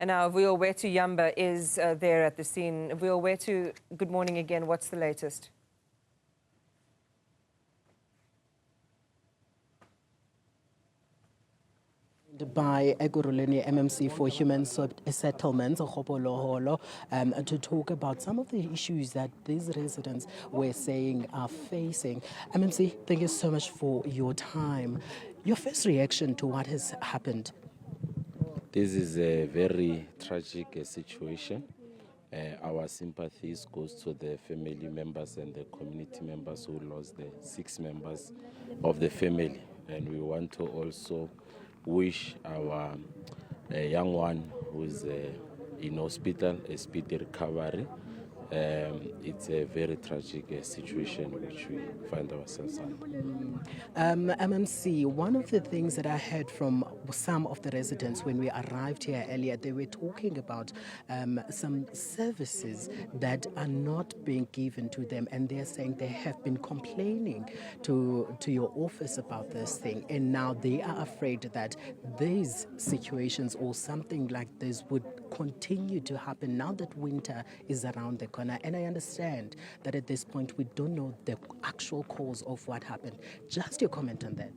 And now Vuyowetu Yamba is there at the scene. Vuyowetu, good morning again. What's the latest? By Ekurhuleni MMC for Human Settlements, Kgopelo, Hollo, to talk about some of the issues that these residents were saying are facing. MMC, thank you so much for your time. Your first reaction to what has happened? This is a very tragic situation. Our sympathies goes to the family members and the community members who lost the 6 members of the family. And we want to also wish our young one who is in hospital a speedy recovery. It's a very tragic situation which we find ourselves in. MMC, one of the things that I heard from some of the residents when we arrived here earlier, they were talking about some services that are not being given to them, and they're saying they have been complaining to your office about this thing, and now they are afraid that these situations or something like this would continue to happen now that winter is around the corner. And I understand that at this point we don't know the actual cause of what happened. Just your comment on that.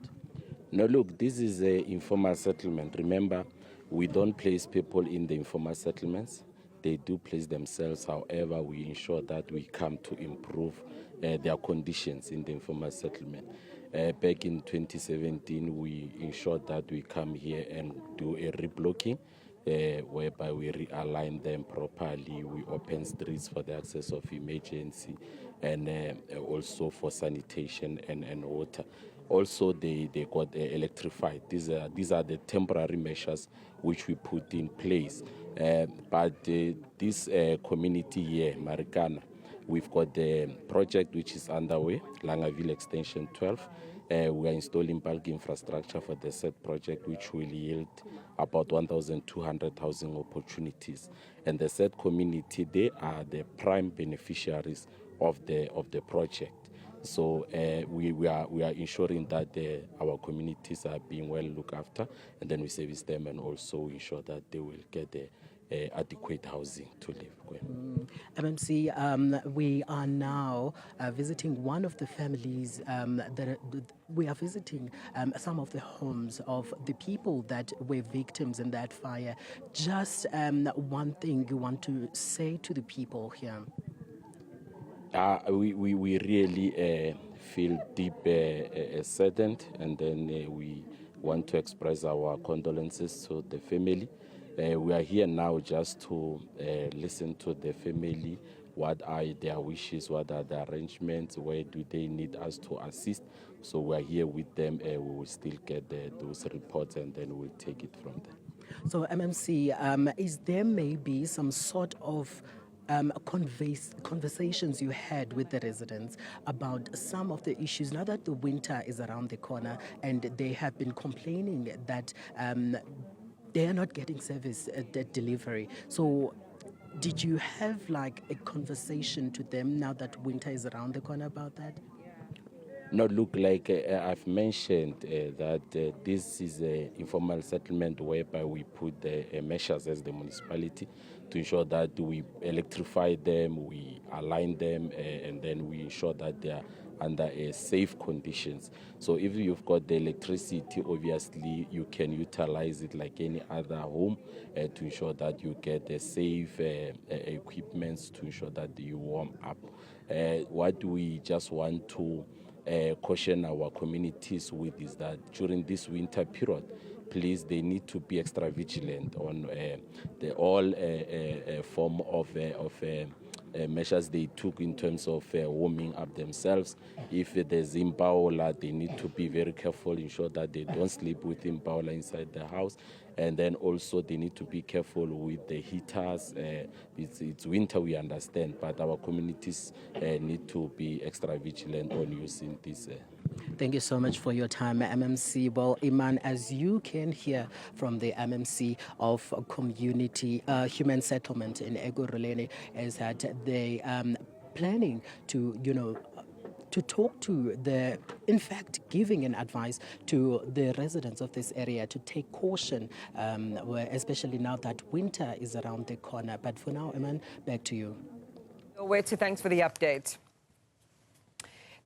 No, look, this is an informal settlement. Remember, we don't place people in the informal settlements. They do place themselves. However, we ensure that we come to improve their conditions in the informal settlement. Back in 2017, we ensured that we come here and do a reblocking, whereby we realign them properly. We open streets for the access of emergency and also for sanitation and water. Also, they got electrified. These are the temporary measures which we put in place. But this community here, Marikana, we've got the project which is underway, Langaville Extension 12. We are installing bulk infrastructure for the said project, which will yield about 1,200 housing opportunities. And the said community, they are the prime beneficiaries of the project. So we are ensuring that our communities are being well looked after, and then we service them and also ensure that they will get adequate housing to live. MMC, we are now visiting one of the families we are visiting some of the homes of the people that were victims in that fire. Just one thing you want to say to the people here? We really feel deep saddened, and then we want to express our condolences to the family. We are here now just to listen to the family. What are their wishes? What are the arrangements? Where do they need us to assist? So we are here with them. We will still get those reports, and then we'll take it from there. So MMC, is there maybe some sort of conversations you had with the residents about some of the issues now that the winter is around the corner, and they have been complaining that they are not getting service delivery? So did you have like a conversation to them now that winter is around the corner about that? No, look, like I've mentioned that this is an informal settlement whereby we put measures as the municipality to ensure that we electrify them, we align them, and then we ensure that they are under safe conditions. So if you've got the electricity, obviously you can utilize it like any other home to ensure that you get the safe equipments to ensure that you warm up. What we just want to caution our communities with is that during this winter period, please, they need to be extra vigilant on all form of measures they took in terms of warming up themselves. If there's impaola, they need to be very careful, ensure that they don't sleep with impaola inside the house. And then also they need to be careful with the heaters. It's winter, we understand, but our communities need to be extra vigilant on using this. Thank you so much for your time, MMC. Well, Iman, as you can hear from the MMC of Community Human Settlement in Ekurhuleni, is that they planning to, to talk to in fact, giving an advice to the residents of this area to take caution, especially now that winter is around the corner. But for now, Eman, back to you. Thanks for the update.